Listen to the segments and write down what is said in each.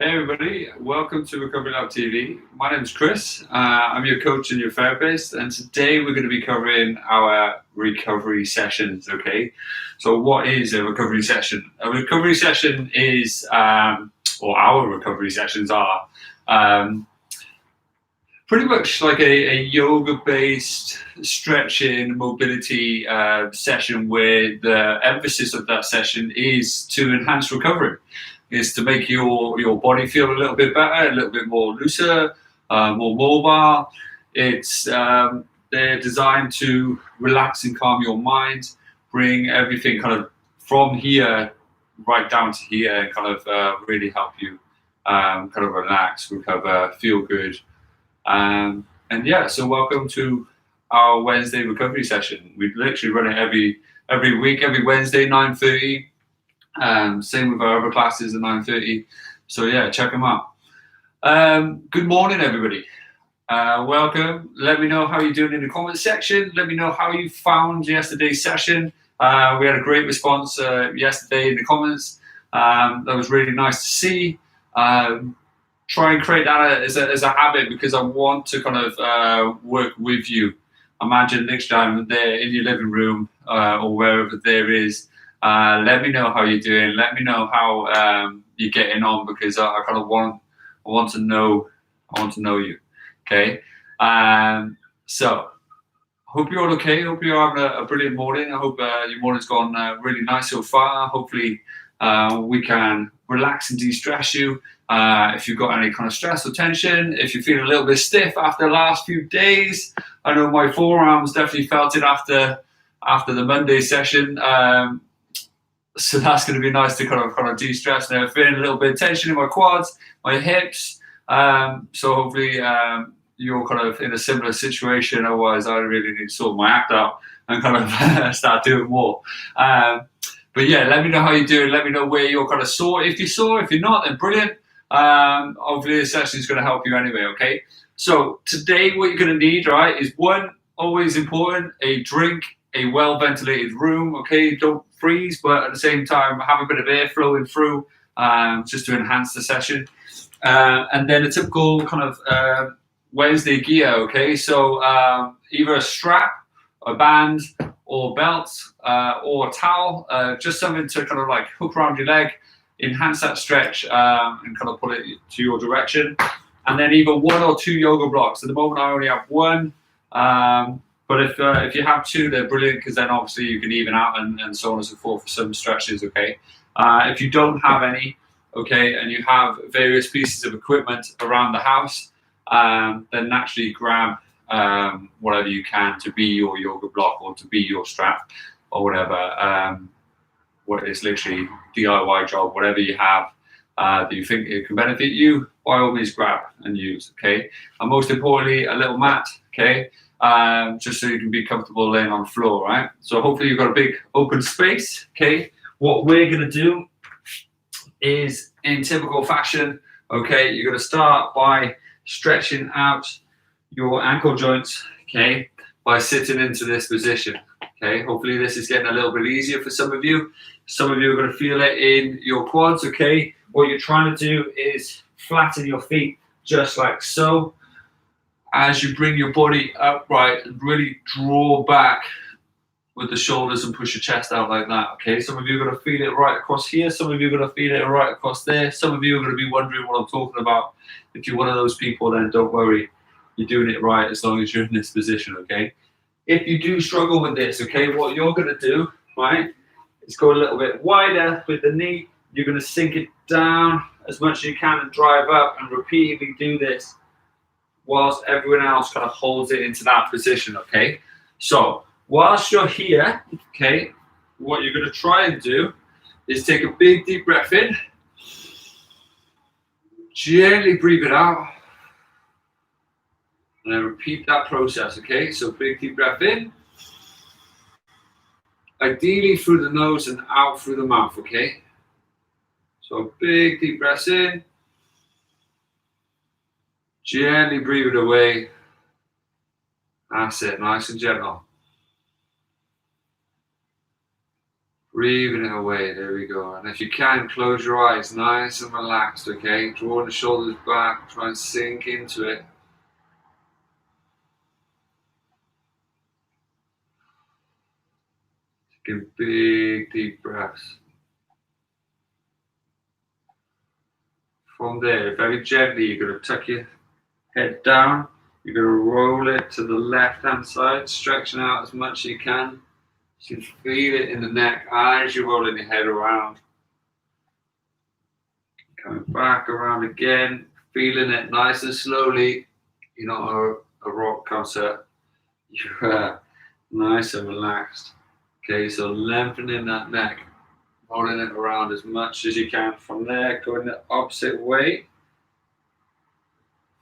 Hey everybody, welcome to Recovery Lab TV. My name is Chris. I'm your coach and your therapist, and today we're going to be covering our recovery sessions. Okay, so what is a recovery session? A recovery session is, or our recovery sessions are, pretty much like a yoga-based stretching mobility session where the emphasis of that session is to enhance recovery. Is to make your body feel a little bit better, a little bit more looser, more mobile. They're designed to relax and calm your mind, bring everything kind of from here right down to here, and kind of really help you kind of relax, recover, feel good. And yeah, so welcome to our Wednesday recovery session. We literally run it every week, every Wednesday, 9:30. Same with our other classes at 9:30. So yeah, check them out. Good morning, everybody. Welcome. Let me know how you're doing in the comment section. Let me know how you found yesterday's session. We had a great response yesterday in the comments. That was really nice to see. Try and create that as a habit, because I want to kind of work with you. Imagine next time they're in your living room or wherever there is. Let me know how you're doing. Let me know how you're getting on, because I kind of want to know you. Okay. So hope you're all okay. Hope you're having a brilliant morning. I hope your morning's gone really nice so far. Hopefully we can relax and de-stress you. If you've got any kind of stress or tension, if you're feeling a little bit stiff after the last few days, I know my forearms definitely felt it after the Monday session. So that's going to be nice to kind of de-stress. Now, feeling a little bit of tension in my quads, my hips. So hopefully you're kind of in a similar situation. Otherwise, I really need to sort my act out and kind of start doing more. But yeah, let me know how you're doing. Let me know where you're kind of sore. If you're sore, if you're not, then brilliant. Hopefully this session is going to help you anyway, okay? So today what you're going to need, right, is one, always important, a drink, a well-ventilated room, okay? Don't freeze, but at the same time, have a bit of air flowing through just to enhance the session. And then a typical kind of Wednesday gear, okay? So either a strap, a band, or belt, or a towel, just something to kind of like hook around your leg, enhance that stretch, and kind of pull it to your direction. And then either one or two yoga blocks. At the moment, I only have one. But if you have two, they're brilliant, because then obviously you can even out and so on and so forth for some stretches, okay? If you don't have any, okay, and you have various pieces of equipment around the house, then naturally grab whatever you can to be your yoga block or to be your strap or whatever. What is literally DIY job, whatever you have that you think it can benefit you, by all means grab and use, okay? And most importantly, a little mat, okay? Just so you can be comfortable laying on the floor, right? So hopefully you've got a big open space, okay? What we're gonna do is, in typical fashion, okay, you're gonna start by stretching out your ankle joints, okay, by sitting into this position, okay? Hopefully this is getting a little bit easier for some of you. Some of you are gonna feel it in your quads, okay? What you're trying to do is flatten your feet just like so. As you bring your body upright and really draw back with the shoulders and push your chest out like that, okay? Some of you are going to feel it right across here. Some of you are going to feel it right across there. Some of you are going to be wondering what I'm talking about. If you're one of those people, then don't worry. You're doing it right as long as you're in this position, okay? If you do struggle with this, okay, what you're going to do, right, is go a little bit wider with the knee. You're going to sink it down as much as you can and drive up, and repeatedly do this whilst everyone else kind of holds it into that position, okay? So whilst you're here, okay, what you're going to try and do is take a big deep breath in, gently breathe it out, and then repeat that process, okay? So big deep breath in, ideally through the nose and out through the mouth, okay? So big deep breaths in, gently breathe it away. That's it, nice and gentle. Breathing it away, there we go. And if you can, close your eyes, nice and relaxed, okay? Draw the shoulders back, try and sink into it. Give big, deep breaths. From there, very gently, you're going to tuck your head down. You're going to roll it to the left-hand side, stretching out as much as you can. You can feel it in the neck as you're rolling your head around. Coming back around again, feeling it nice and slowly. You're not a rock concert. You're nice and relaxed. Okay, so lengthening that neck, rolling it around as much as you can. From there, going the opposite way.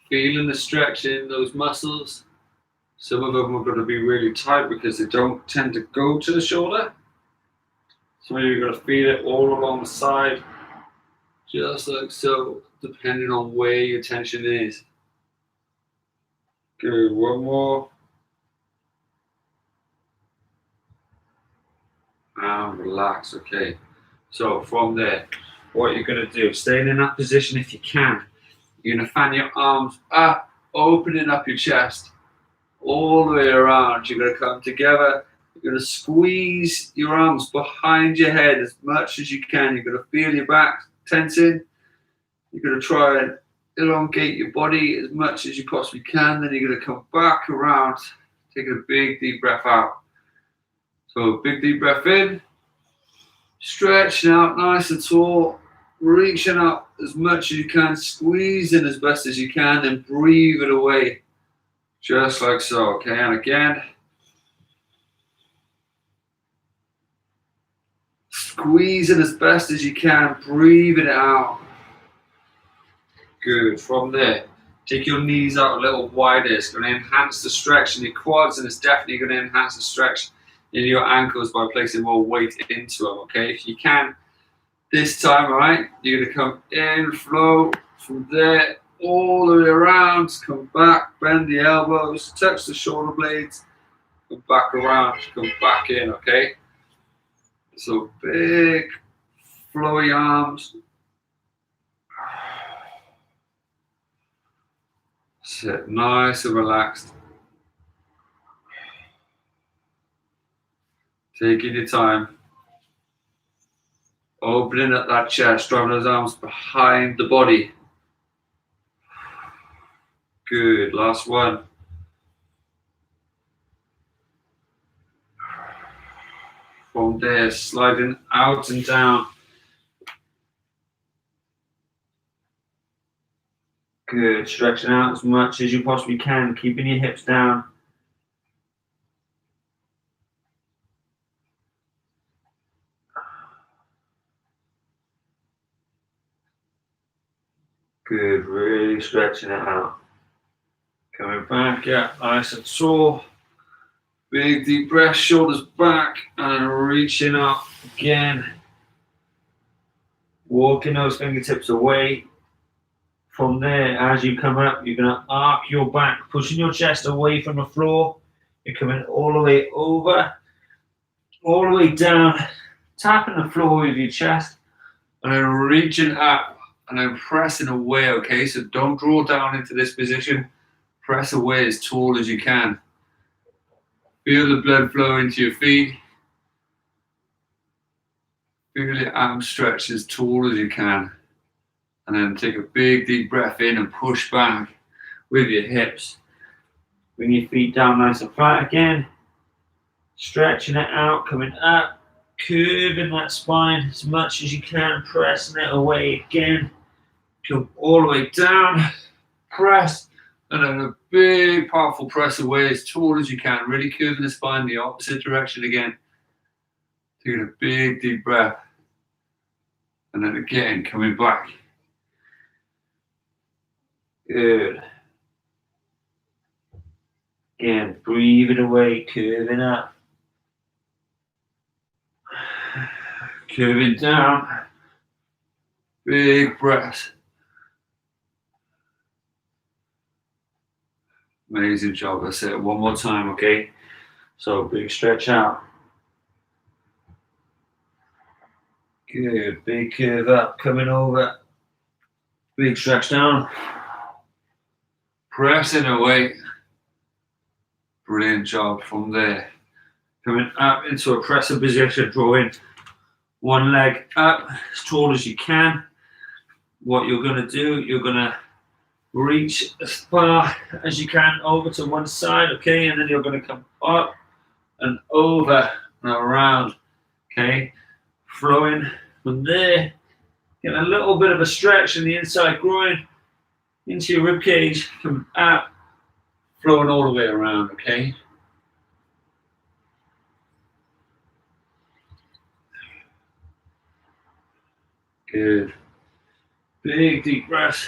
Feeling the stretch in those muscles. Some of them are going to be really tight because they don't tend to go to the shoulder. Some of you are going to feel it all along the side, just like so, depending on where your tension is. Good, one more. And relax, okay. So from there, what you're going to do, staying in that position if you can. You're going to fan your arms up, opening up your chest all the way around. You're going to come together. You're going to squeeze your arms behind your head as much as you can. You're going to feel your back tensing. You're going to try and elongate your body as much as you possibly can. Then you're going to come back around, take a big deep breath out. So big deep breath in, stretching out nice and tall, reaching up as much as you can, squeezing as best as you can, and breathe it away, just like so, okay? And again, squeezing as best as you can, breathing it out. Good, from there, take your knees out a little wider. It's going to enhance the stretch in your quads, and it's definitely going to enhance the stretch in your ankles by placing more weight into them, okay? If you can, this time, all right, you're going to come in, flow from there, all the way around, come back, bend the elbows, touch the shoulder blades, come back around, come back in, okay? So big, flowy arms. Sit nice and relaxed. Taking your time. Opening up that chest, driving those arms behind the body. Good, last one. From there, sliding out and down. Good, stretching out as much as you possibly can, keeping your hips down. Good, really stretching it out. Coming back, yeah, nice and tall. Big deep breath, shoulders back, and reaching up again. Walking those fingertips away. From there, as you come up, you're going to arc your back, pushing your chest away from the floor. You're coming all the way over, all the way down, tapping the floor with your chest, and then reaching up, and then pressing away, okay? So don't draw down into this position. Press away as tall as you can. Feel the blood flow into your feet. Feel your arms stretch as tall as you can. And then take a big deep breath in and push back with your hips. Bring your feet down nice and flat again. Stretching it out, coming up. Curving that spine as much as you can. Pressing it away again. Come all the way down. Press. And then a big, powerful press away as tall as you can. Really curving the spine the opposite direction again. Taking a big, deep breath. And then again, coming back. Good. Again, breathe it away, curving up. Curving down. Big breath. Amazing job. That's it. One more time, okay? So big stretch out. Good, big curve up, coming over. Big stretch down. Pressing away. Brilliant job from there. Coming up into a pressing position, drawing one leg up as tall as you can. What you're going to do, you're going to reach as far as you can over to one side, okay? And then you're going to come up and over and around, okay? Flowing from there. Get a little bit of a stretch in the inside groin into your rib cage, coming up, flowing all the way around, okay? Good. Big deep breath.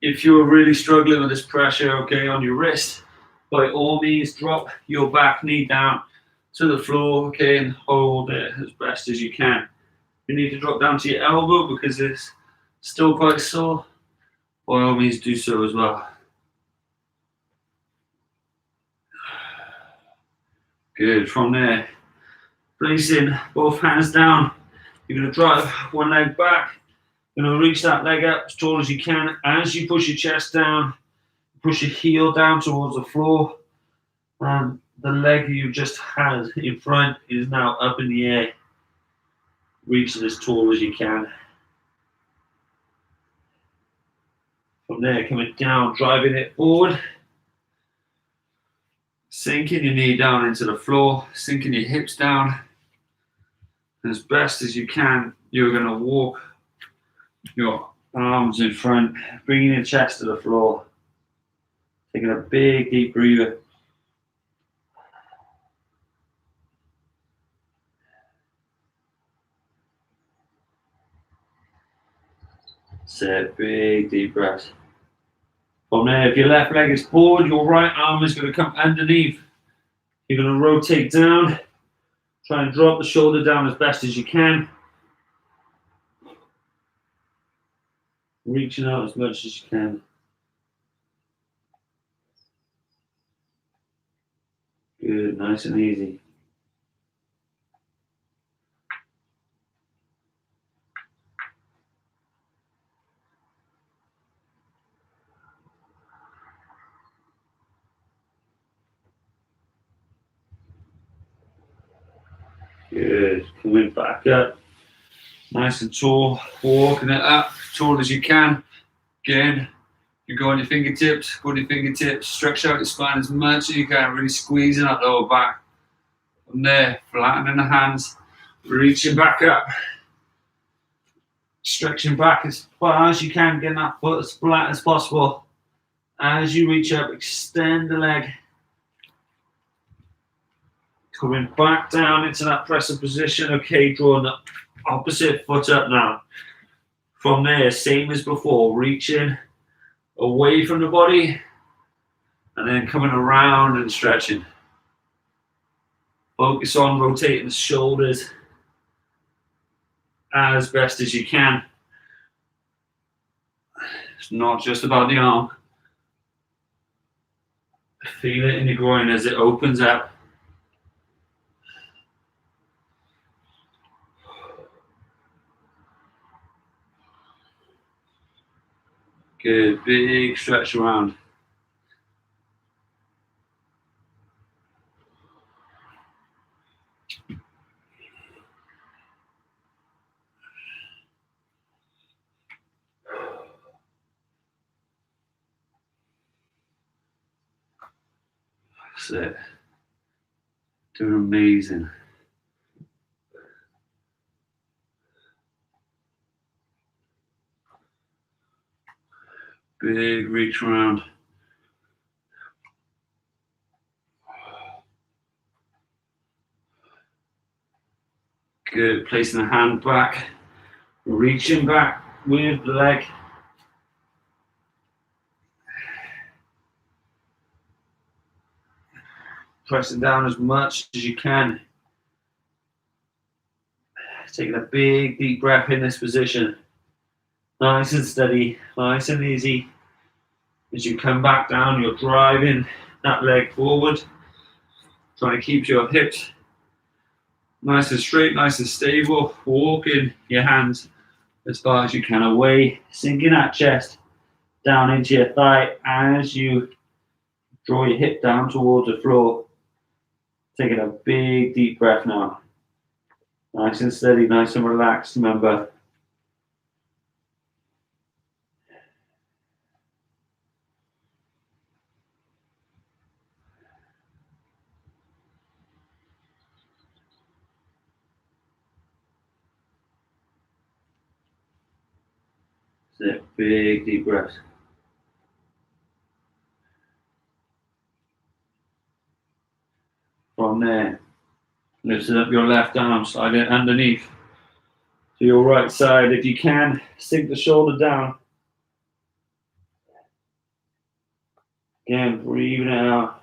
If you're really struggling with this pressure, okay, on your wrist, by all means, drop your back knee down to the floor, okay, and hold it as best as you can. You need to drop down to your elbow because it's still quite sore. By all means, do so as well. Good. From there, placing both hands down, you're going to drive one leg back. You're going to reach that leg up as tall as you can. As you push your chest down, push your heel down towards the floor, and the leg you just had in front is now up in the air, reaching as tall as you can. From there, coming down, driving it forward, sinking your knee down into the floor, sinking your hips down. As best as you can, you're going to walk your arms in front, bringing your chest to the floor, taking a big deep breather. Set big deep breath. From there, if your left leg is forward, your right arm is going to come underneath. You're going to rotate down, try and drop the shoulder down as best as you can. Reaching out as much as you can. Good, nice and easy. Good, coming back up. Nice and tall, walking it up, tall as you can. Again, you go on your fingertips, stretch out your spine as much as you can, really squeezing that lower back. From there, flattening the hands, reaching back up, stretching back as far as you can, getting that foot as flat as possible. As you reach up, extend the leg. Coming back down into that pressing position. Okay, drawing the opposite foot up now. From there, same as before, reaching away from the body and then coming around and stretching. Focus on rotating the shoulders as best as you can. It's not just about the arm. Feel it in your groin as it opens up. Good, big stretch around. That's it. Doing amazing. Big reach around. Good, placing the hand back, reaching back with the leg. Pressing down as much as you can. Taking a big deep breath in this position. Nice and steady, nice and easy. As you come back down, you're driving that leg forward. Trying to keep your hips Nice and straight, nice and stable. Walking your hands as far as you can away, sinking that chest down into your thigh as you draw your hip down towards the floor. Taking a big deep breath now. Nice and steady, nice and relaxed, remember. That's it, big deep breath. From there, lifting up your left arm, slide it underneath to your right side. If you can, sink the shoulder down. Again, breathing it out.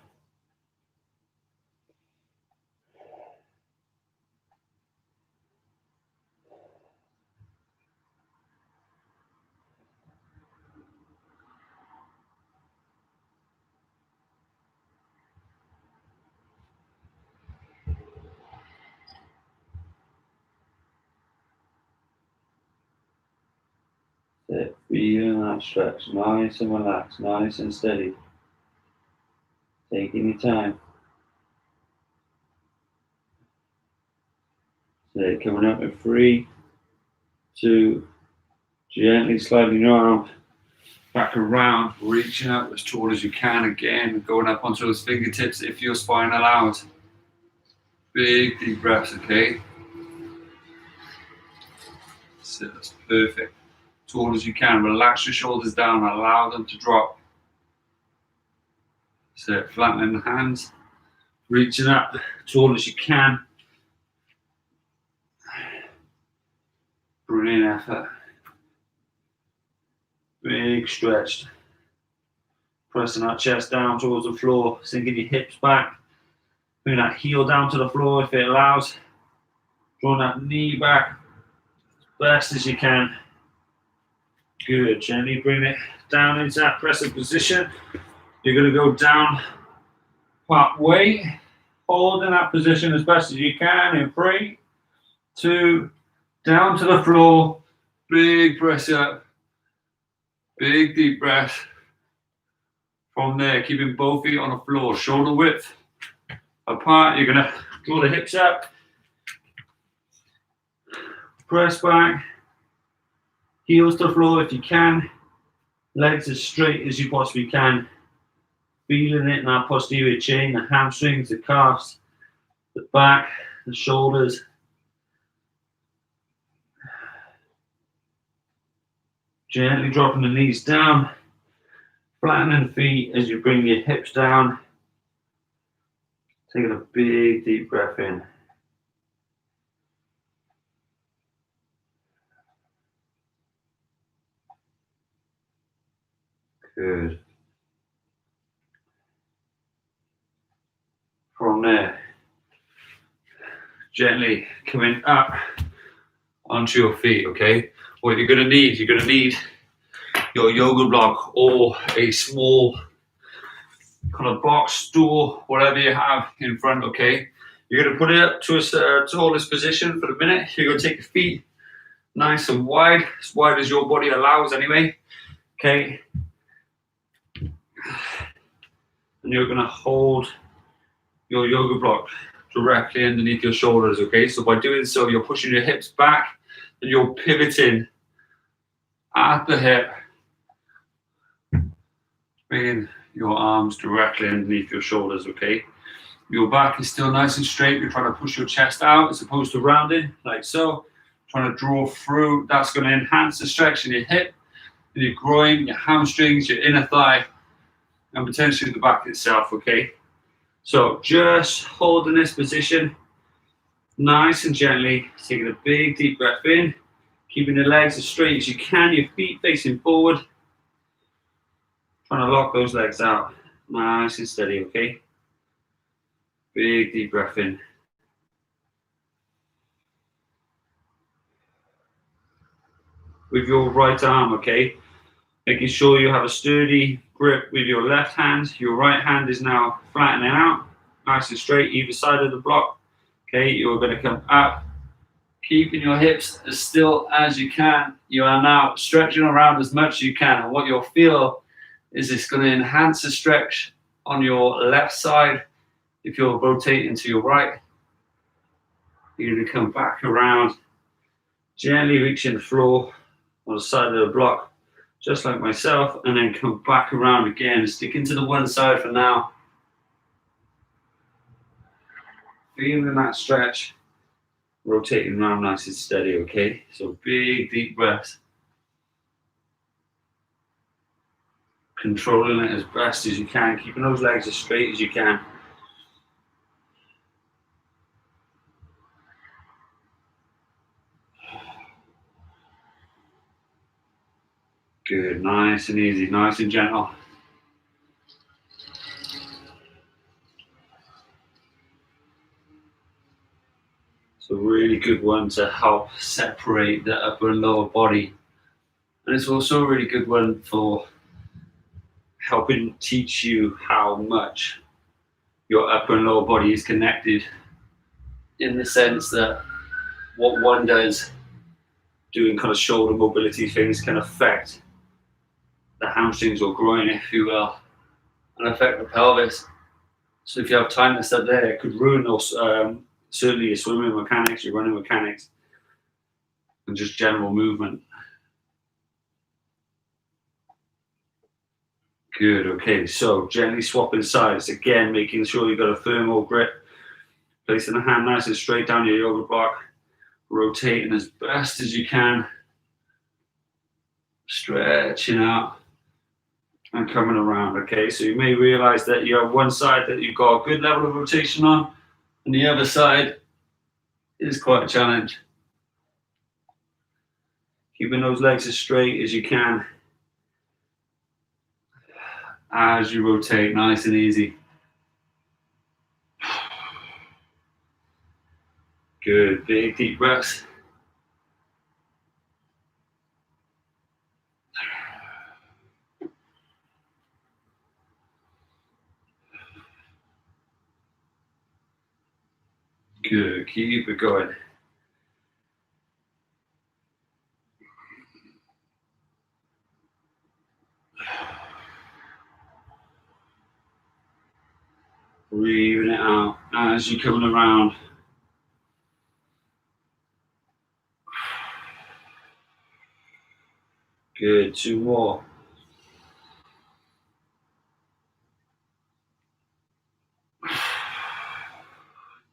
Feeling that stretch, nice and relaxed, nice and steady. Taking your time. So coming up with 3, 2, gently sliding your arm back around, reaching up as tall as you can again, going up onto those fingertips if your spine allows. Big deep breaths, okay? So that's perfect. Tall as you can, relax your shoulders down, allow them to drop. So flattening the hands, reaching up tall as you can. Brilliant effort. Big stretch. Pressing that chest down towards the floor, sinking your hips back. Bring that heel down to the floor if it allows. Drawing that knee back as best as you can. Good. Gently bring it down into that pressing position. You're going to go down part way, holding that position as best as you can in 3, 2, down to the floor. Big press up. Big deep breath. From there, keeping both feet on the floor, shoulder width apart. You're going to draw the hips up. Press back. Heels to the floor if you can. Legs as straight as you possibly can. Feeling it in that posterior chain, the hamstrings, the calves, the back, the shoulders. Gently dropping the knees down. Flattening the feet as you bring your hips down. Taking a big deep breath in. Good. From there, gently coming up onto your feet, okay? What you're going to need your yoga block or a small kind of box, stool, whatever you have in front, okay? You're going to put it up to a tallest position for the minute. You're going to take your feet nice and wide as your body allows anyway, okay? And you're going to hold your yoga block directly underneath your shoulders, okay? So by doing so, you're pushing your hips back and you're pivoting at the hip, bringing your arms directly underneath your shoulders, okay? Your back is still nice and straight. You're trying to push your chest out as opposed to rounding, like so. Trying to draw through. That's going to enhance the stretch in your hip, in your groin, your hamstrings, your inner thigh, and potentially the back itself, okay? So just holding this position nice and gently, taking a big deep breath in, keeping the legs as straight as you can, your feet facing forward. Trying to lock those legs out, nice and steady, okay? Big deep breath in. With your right arm, okay? Making sure you have a sturdy grip with your left hand. Your right hand is now flattening out, nice and straight, either side of the block. Okay, you're going to come up, keeping your hips as still as you can. You are now stretching around as much as you can. And what you'll feel is it's going to enhance the stretch on your left side. If you're rotating to your right, you're going to come back around, gently reaching the floor on the side of the block, just like myself, and then come back around again, sticking to the one side for now. Feeling that stretch, rotating around nice and steady, okay? So big, deep breaths. Controlling it as best as you can, keeping those legs as straight as you can. Good, nice and easy, nice and gentle. It's a really good one to help separate the upper and lower body. And it's also a really good one for helping teach you how much your upper and lower body is connected, in the sense that what one does doing kind of shoulder mobility things can affect the hamstrings or groin, if you will, and affect the pelvis. So if you have tightness up there, it could ruin those, certainly your swimming mechanics, your running mechanics, and just general movement. Good, okay, so gently swapping sides, again, making sure you've got a firm old grip, placing the hand nice and straight down your yoga block, rotating as best as you can, stretching out and coming around, okay? So you may realize that you have one side that you've got a good level of rotation on, and the other side is quite a challenge. Keeping those legs as straight as you can as you rotate, nice and easy. Good, big deep breaths. Good, keep it going. Breathing it out as you're coming around. Good, two more.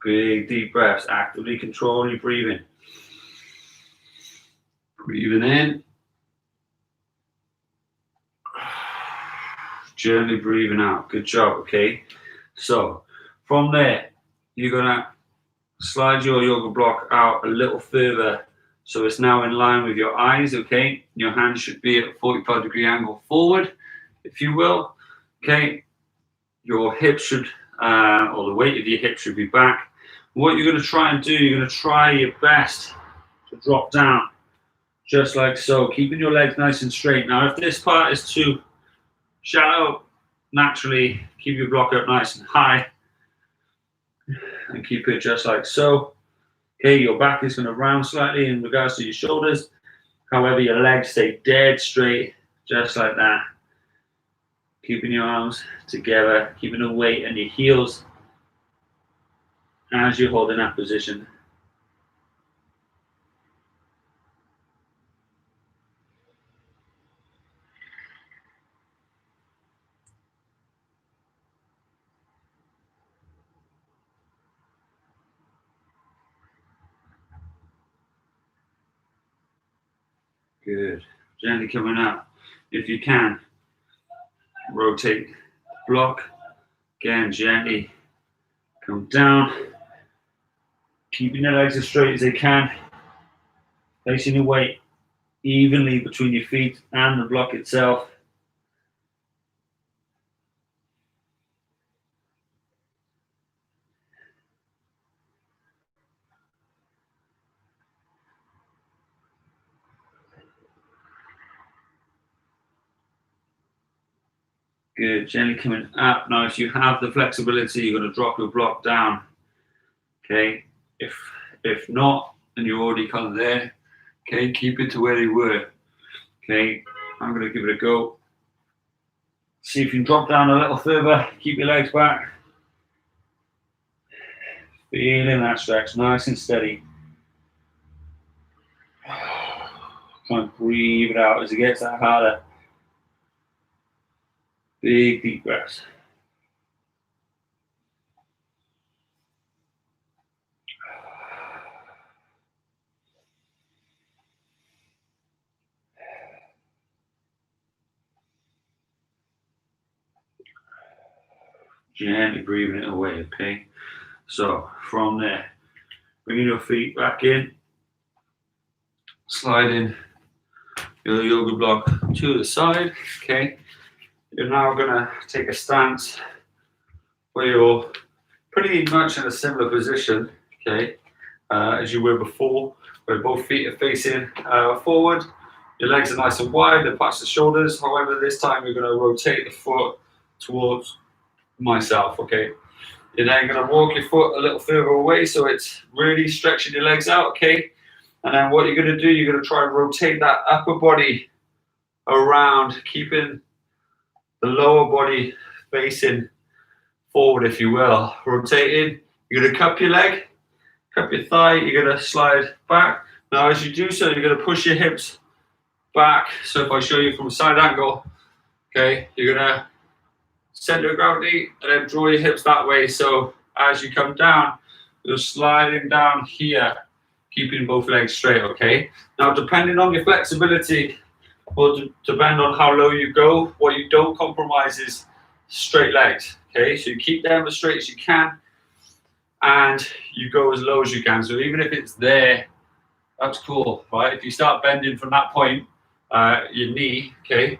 Big deep breaths, actively control your breathing. Breathing in. Gently breathing out. Good job, okay? So from there, you're gonna slide your yoga block out a little further so it's now in line with your eyes, okay? Your hands should be at a 45-degree angle forward, if you will, okay? Your hips should, or the weight of your hips should be back. What you're gonna try and do, you're gonna try your best to drop down, just like so, keeping your legs nice and straight. Now, if this part is too shallow, naturally keep your block up nice and high and keep it just like so. Okay, your back is going to round slightly in regards to your shoulders. However, your legs stay dead straight, just like that. Keeping your arms together, keeping the weight and your heels as you hold in that position. Good. Gently coming up. If you can, rotate the block. Again, gently come down. Keeping the legs as straight as they can. Placing your weight evenly between your feet and the block itself. Good, gently coming up. Now, if you have the flexibility, you're going to drop your block down. Okay, If not, and you're already kind of there, okay, keep it to where you were. Okay, I'm going to give it a go. See if you can drop down a little further. Keep your legs back. Feeling that stretch, nice and steady. Try and breathe it out as it gets that harder. Big deep breaths. Gently breathing it away, okay? So from there, bringing your feet back in, sliding your yoga block to the side, okay? You're now gonna take a stance where you're pretty much in a similar position, okay, as you were before, where both feet are facing forward. Your legs are nice and wide, they're past the shoulders. However, this time you're gonna rotate the foot towards myself, okay? You're then going to walk your foot a little further away so it's really stretching your legs out, okay? And then what you're going to do, you're going to try and rotate that upper body around, keeping the lower body facing forward, if you will. Rotating, you're going to cup your leg, cup your thigh, you're going to slide back. Now, as you do so, you're going to push your hips back. So if I show you from a side angle, okay, you're going to center of gravity and then draw your hips that way. So as you come down, you're sliding down here, keeping both legs straight, okay? Now, depending on your flexibility, will depend on how low you go. What you don't compromise is straight legs, okay? So you keep them as straight as you can and you go as low as you can. So even if it's there, that's cool, right? If you start bending from that point, your knee, okay,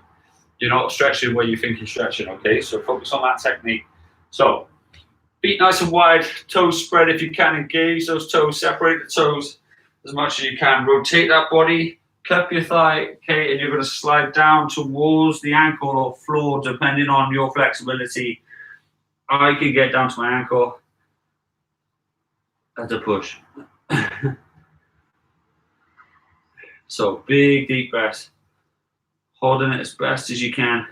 you're not stretching where you think you're stretching, okay? So focus on that technique. So feet nice and wide, toes spread if you can, engage those toes, separate the toes as much as you can. Rotate that body, cup your thigh, okay, and you're going to slide down towards the ankle or floor depending on your flexibility. I can get down to my ankle. That's a push. So big deep breaths, holding it as best as you can.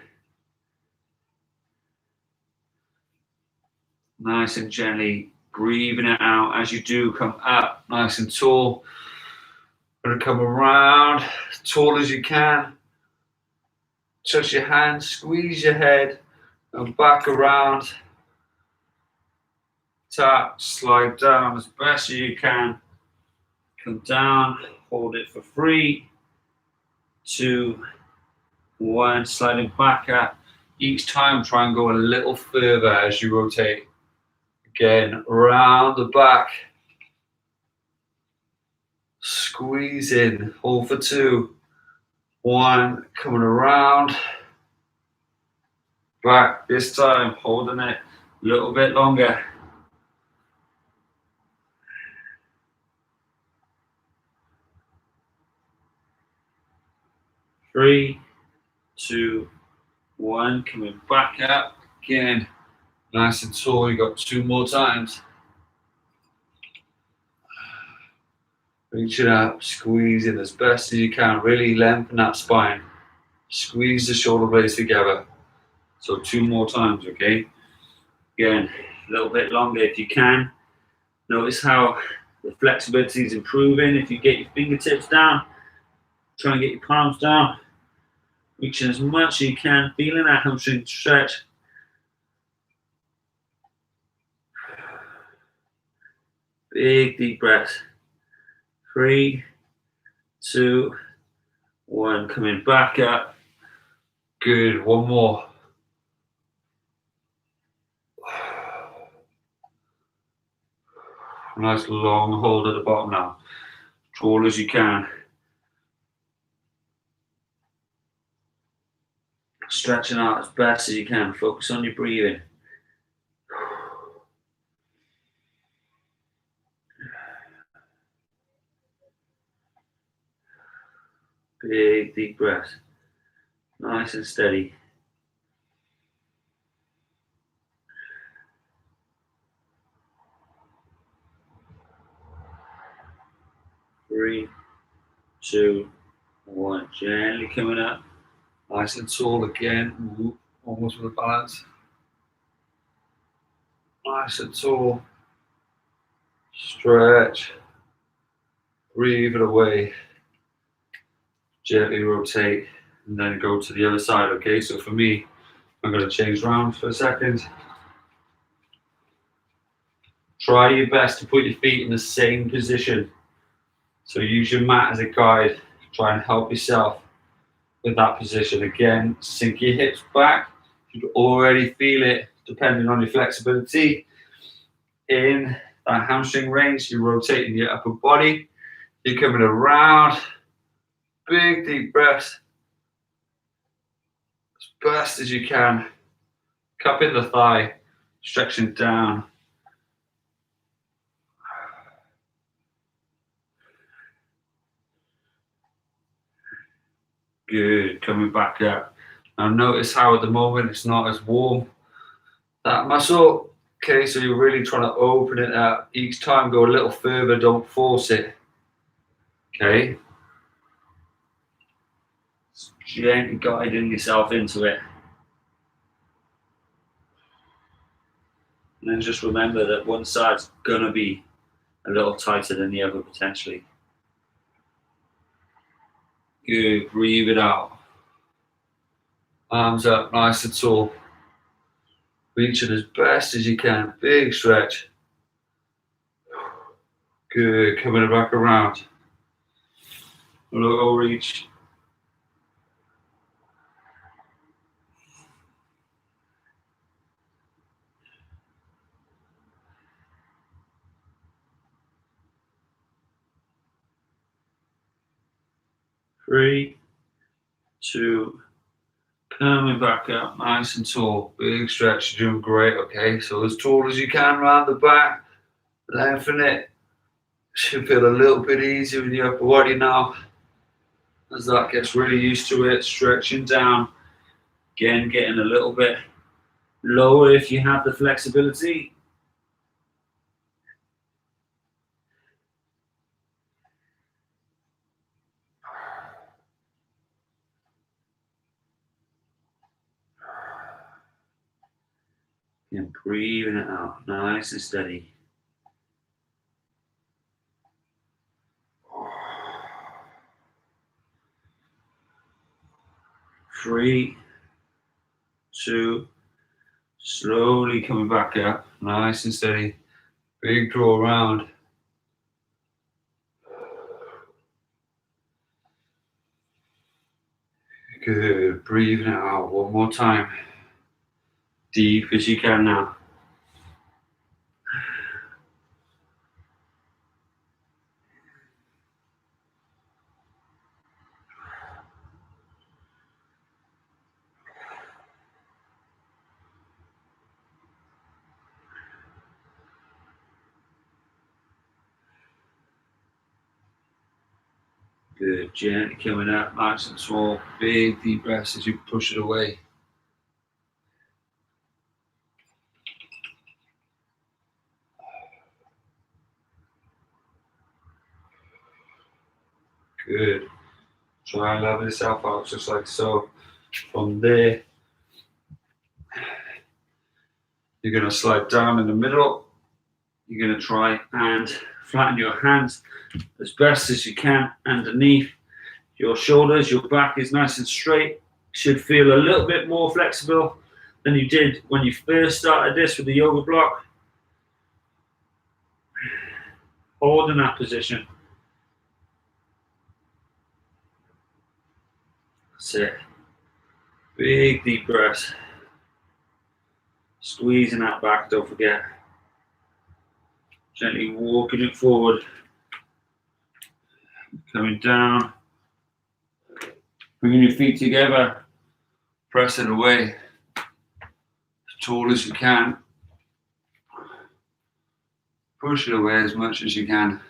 Nice and gently breathing it out. As you do, come up nice and tall. Going to come around as tall as you can. Touch your hands, squeeze your head, and back around. Tap, slide down as best as you can. Come down, hold it for 3, 2, 1. Sliding back up. Each time, try and go a little further as you rotate. Again, round the back. Squeeze in, hold for 2, 1, coming around. Back, this time, holding it a little bit longer. Three, 2, 1, coming back up. Again, nice and tall, you got 2 more times. Reach it out, squeeze in as best as you can, really lengthen that spine. Squeeze the shoulder blades together. So 2 more times, okay? Again, a little bit longer if you can. Notice how the flexibility is improving. If you get your fingertips down, try and get your palms down. Reaching as much as you can, feeling that hamstring stretch. Big deep breaths. 3, 2, 1. Coming back up. Good. 1 more. Nice long hold at the bottom now. Tall as you can. Stretching out as best as you can. Focus on your breathing. Big deep breaths. Nice and steady. 3, 2, 1. Gently coming up. Nice and tall again. Ooh, almost with a balance. Nice and tall. Stretch. Breathe it away. Gently rotate and then go to the other side. Okay, so for me, I'm going to change round for a second. Try your best to put your feet in the same position. So use your mat as a guide. Try and help yourself with that position. Again, sink your hips back. You can already feel it depending on your flexibility. In that hamstring range, you're rotating your upper body. You're coming around. Big deep breaths. As best as you can. Cupping the thigh, stretching down. Good, coming back up. Now notice how at the moment it's not as warm, that muscle. Okay, so you're really trying to open it up. Each time go a little further, don't force it. Okay. Gently guiding yourself into it. And then just remember that one side's gonna be a little tighter than the other potentially. Good, breathe it out. Arms up, nice and tall. Reach it as best as you can. Big stretch. Good, coming back around. Low reach. Three, 2, Coming back up, nice and tall. Big stretch, you're doing great, okay? So as tall as you can around the back. Lengthen it. Should feel a little bit easier in the upper body now. As that gets really used to it, stretching down. again getting a little bit lower if you have the flexibility. And breathing it out, nice and steady. 3, 2, slowly coming back up, Nice and steady. Big draw around. Good. Breathing it out one more time. deep as you can now. Good, gently coming up, Nice and tall. Big deep breaths as you push it away. Good. Try and level yourself out just like so. From there, you're going to slide down in the middle. You're going to try and flatten your hands as best as you can underneath your shoulders. Your back is nice and straight. Should feel a little bit more flexible than you did when you first started this with the yoga block. Hold in that position. That's it. Big deep breaths. Squeezing that back, don't forget. Gently walking it forward. Coming down. Bringing your feet together. Press it away. As tall as you can. Push it away as much as you can.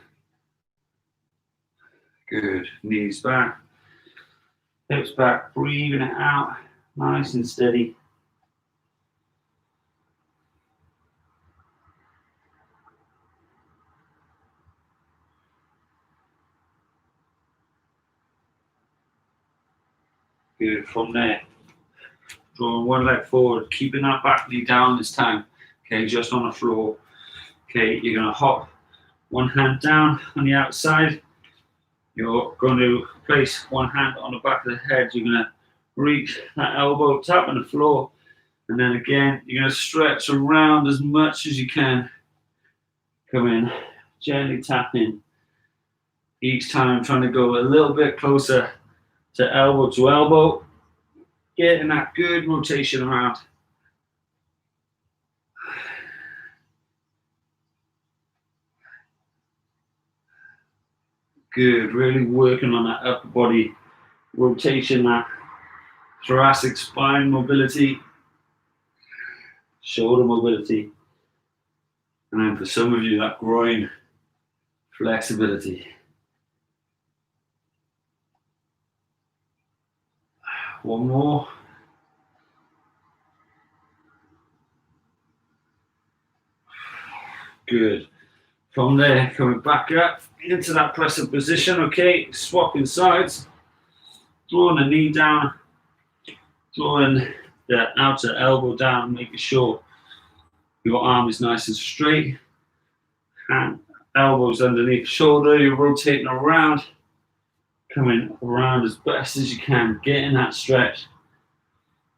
Good. Knees back. Hips back. Breathing it out. Nice and steady. Good. From there, drawing one leg forward, keeping that back knee down this time. Okay, just on the floor. Okay, you're going to hop one hand down on the outside. You're going to place one hand on the back of the head. You're going to reach that elbow, tapping the floor. And then again, you're going to stretch around as much as you can. Come in, gently tap in. Each time trying to go a little bit closer to elbow, getting that good rotation around. Good, really working on that upper body rotation, that thoracic spine mobility, shoulder mobility, and then for some of you, that groin flexibility. One more. Good. From there, coming back up into that press-up position, okay, swapping sides, drawing the knee down, drawing the outer elbow down, making sure your arm is nice and straight, hand, elbows underneath the shoulder, you're rotating around, coming around as best as you can, getting that stretch,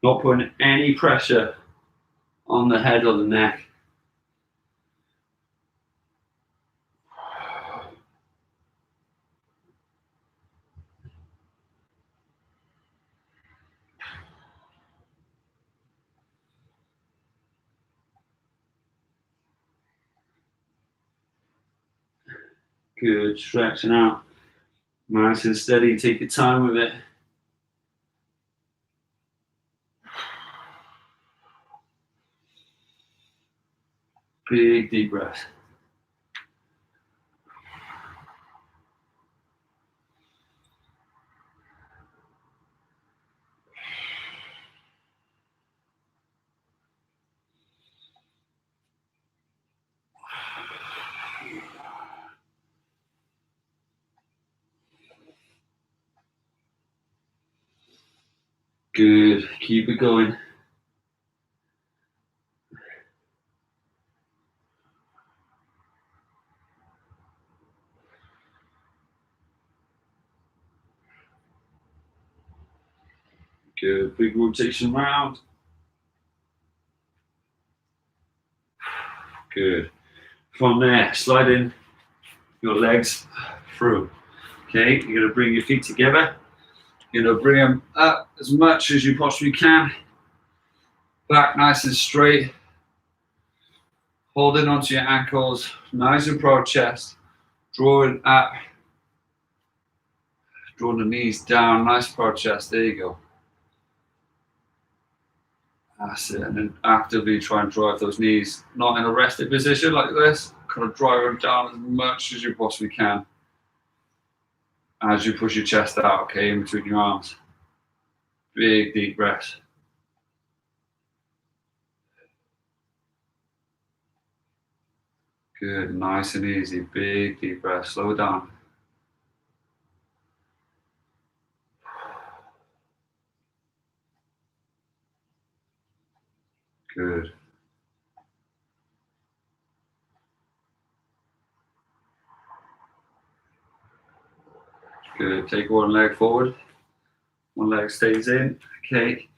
not putting any pressure on the head or the neck. Good, stretching out. Nice and steady, take your time with it. Big deep breath. Good, keep it going. Good, big rotation round. Good. From there, slide in your legs through. Okay, you're going to bring your feet together. You're going to bring them up as much as you possibly can. Back nice and straight. Holding onto your ankles, nice and broad chest. Drawing up. Drawing the knees down, nice broad chest. There you go. That's it. And then actively try and drive those knees, not in a rested position like this. Kind of drive them down as much as you possibly can. As you push your chest out, okay, in between your arms. Big deep breaths. Good, nice and easy. Big deep breath. Slow it down. Good. Good. Take one leg forward. One leg stays in. Okay.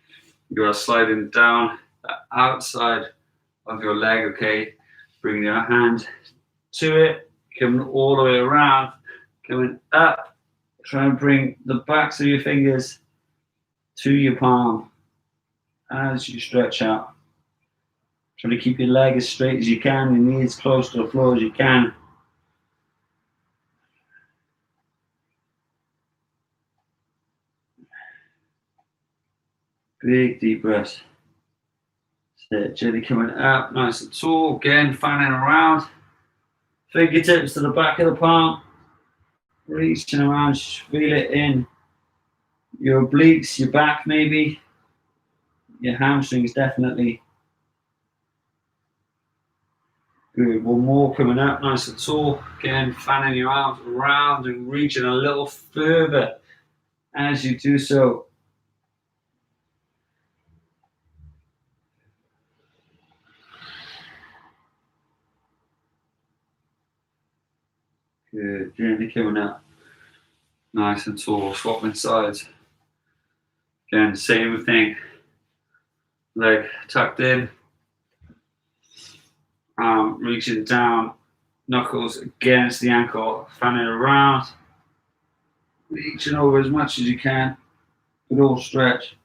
You are sliding down the outside of your leg. Okay. Bring your hand to it. Coming all the way around. Coming up. Try and bring the backs of your fingers to your palm as you stretch out. Try to keep your leg as straight as you can, your knees close to the floor as you can. Big deep breaths. Gently coming up, nice and tall. Again, fanning around. Fingertips to the back of the palm. Reaching around, feel it in your obliques, your back maybe. Your hamstrings definitely. Good, one more coming up, nice and tall. Again, fanning your arms around and reaching a little further as you do so. Good. Gently coming up. Nice and tall. Swapping sides. Again, same thing. Leg tucked in. Arm reaching down. Knuckles against the ankle. Fanning around. Reaching over as much as you can. Good all stretch.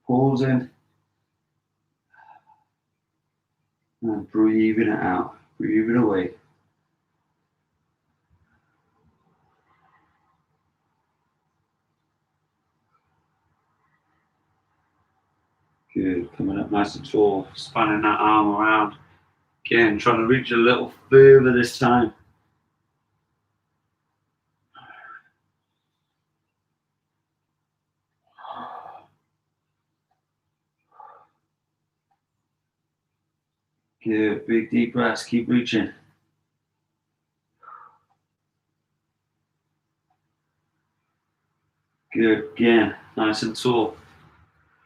Pausing. And breathing it out. Breathing away. Good. Coming up nice and tall. Spanning that arm around. Again, trying to reach a little further this time. Good. Big deep breaths. Keep reaching. Good. Again, nice and tall.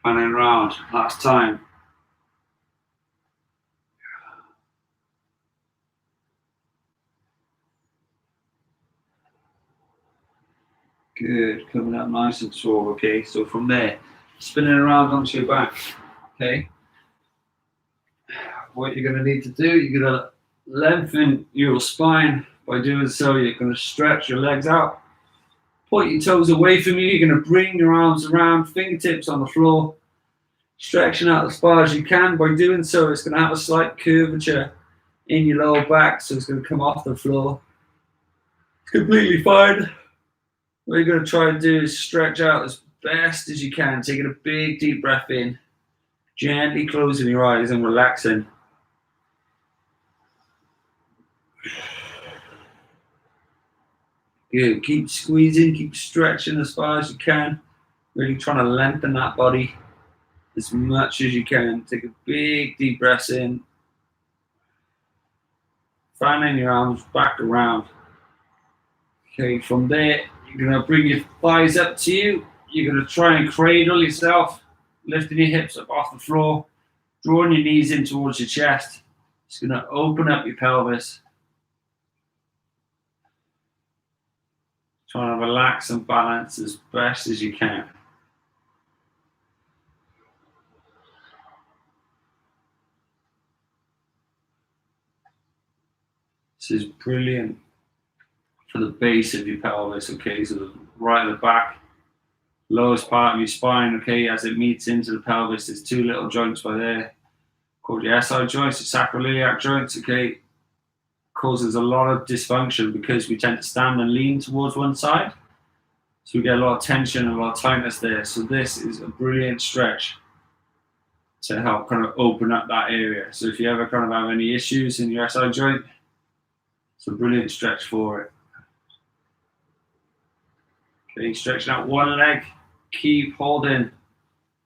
Fanning around. Last time. Good. Coming up nice and tall. Okay, so from there, spinning around onto your back. Okay. What you're going to need to do, you're going to lengthen your spine. By doing so, you're going to stretch your legs out. Point your toes away from you. You're going to bring your arms around, fingertips on the floor, stretching out as far as you can. By doing so, it's going to have a slight curvature in your lower back, so it's going to come off the floor. It's completely fine. What you're going to try and do is stretch out as best as you can, taking a big deep breath in, gently closing your eyes and relaxing. Good. Keep squeezing, keep stretching as far as you can. Really trying to lengthen that body as much as you can. Take a big deep breath in. Fanning your arms back around. Okay, from there, you're going to bring your thighs up to you. You're going to try and cradle yourself, lifting your hips up off the floor, drawing your knees in towards your chest. It's going to open up your pelvis. Trying to relax and balance as best as you can. This is brilliant for the base of your pelvis, okay? So right at the back, lowest part of your spine, okay, as it meets into the pelvis, there's two little joints by there called the SI joints, the sacroiliac joints, okay? Causes a lot of dysfunction because we tend to stand and lean towards one side. So we get a lot of tension and a lot of tightness there. So this is a brilliant stretch to help kind of open up that area. So if you ever kind of have any issues in your SI joint, it's a brilliant stretch for it. Okay, stretching out one leg, keep holding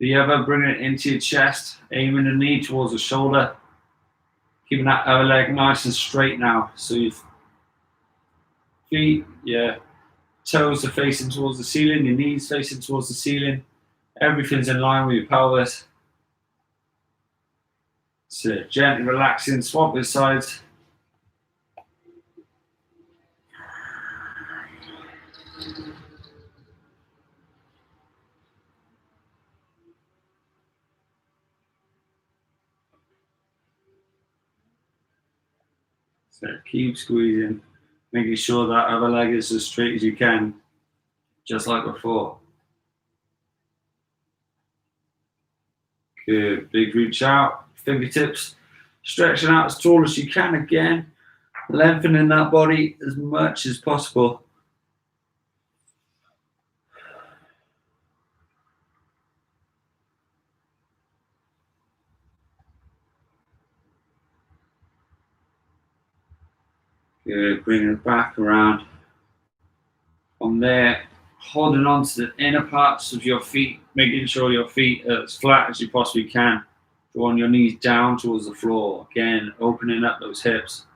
the other, bring it into your chest, aiming the knee towards the shoulder, keeping that other leg nice and straight now. So your feet, your toes are facing towards the ceiling, your knees facing towards the ceiling, everything's in line with your pelvis. So gently relaxing, swap with sides. So keep squeezing, making sure that other leg is as straight as you can, just like before. Good, big reach out, fingertips, stretching out as tall as you can again, lengthening that body as much as possible. Good, bringing it back around. From there, holding on to the inner parts of your feet, making sure your feet are as flat as you possibly can. Drawing your knees down towards the floor. Again, opening up those hips.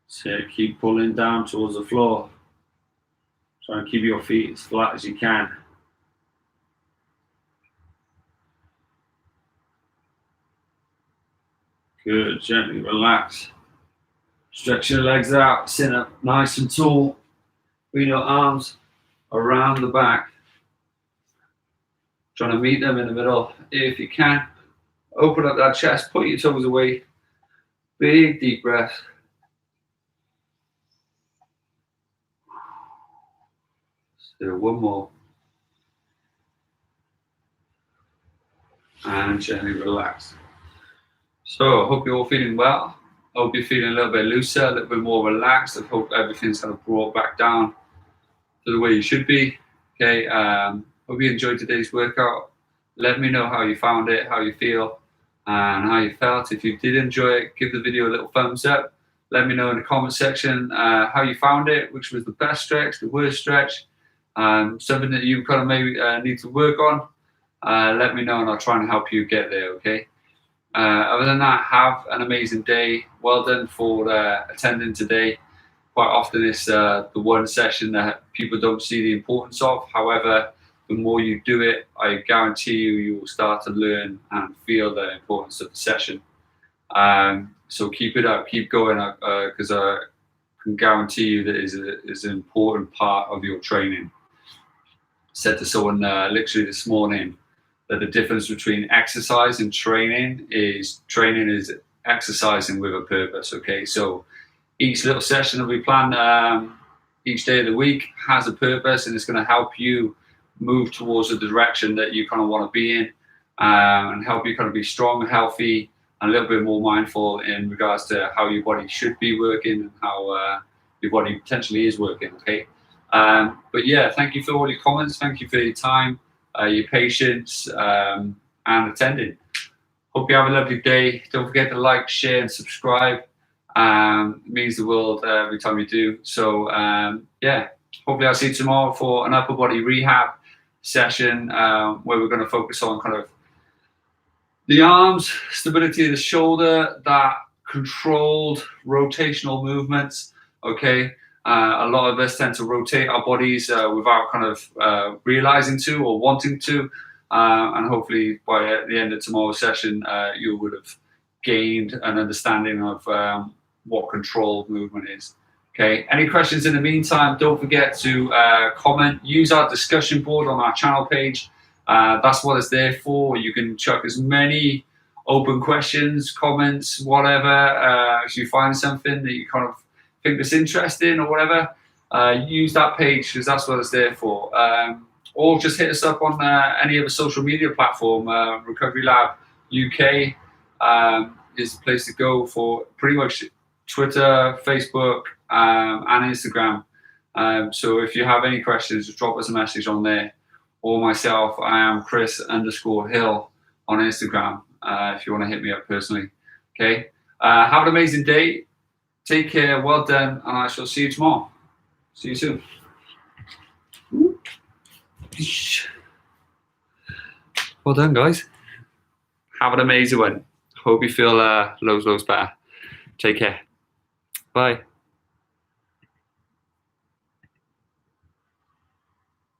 So keep pulling down towards the floor. Try and keep your feet as flat as you can. Good, gently relax. Stretch your legs out, sit up nice and tall. Bring your arms around the back. Trying to meet them in the middle if you can. Open up that chest, put your toes away. Big deep breath. So one more. And gently relax. So I hope you're all feeling well. I hope you're feeling a little bit looser, a little bit more relaxed. I hope everything's kind of brought back down to the way you should be. Okay, hope you enjoyed today's workout. Let me know how you found it, how you feel, and how you felt. If you did enjoy it, give the video a little thumbs up. Let me know in the comment section how you found it, which was the best stretch, the worst stretch, something that you kind of maybe need to work on. Let me know and I'll try and help you get there, okay? Other than that, have an amazing day. Well done for attending today. Quite often it's the one session that people don't see the importance of. However, the more you do it, I guarantee you will start to learn and feel the importance of the session. So keep it up, keep going, because I can guarantee you that is an important part of your training. I said to someone literally this morning that the difference between exercise and training is exercising with a purpose, okay? So each little session that we plan each day of the week has a purpose, and it's going to help you move towards the direction that you kind of want to be in, and help you kind of be strong, healthy, and a little bit more mindful in regards to how your body should be working and how your body potentially is working, okay? But yeah, thank you for all your comments. Thank you for your time, your patience, and attending. Hope you have a lovely day. Don't forget to like, share, and subscribe. It means the world every time you do. So yeah, hopefully I'll see you tomorrow for an upper body rehab session where we're going to focus on kind of the arms, stability of the shoulder, that controlled rotational movements, okay? A lot of us tend to rotate our bodies without kind of realizing to or wanting to, and hopefully by the end of tomorrow's session, you would have gained an understanding of what controlled movement is. Okay, any questions in the meantime, don't forget to comment. Use our discussion board on our channel page. That's what it's there for. You can chuck as many open questions, comments, whatever. If you find something that you kind of think that's interesting or whatever, use that page because that's what it's there for. Or just hit us up on any other social media platform. Recovery Lab UK is the place to go for pretty much Twitter, Facebook, and Instagram. So if you have any questions, just drop us a message on there. Or myself, I am Chris_Hill on Instagram if you want to hit me up personally. Okay. Have an amazing day. Take care. Well done. And I shall see you tomorrow. See you soon. Well done, guys. Have an amazing one. Hope you feel loads better. Take care. Bye.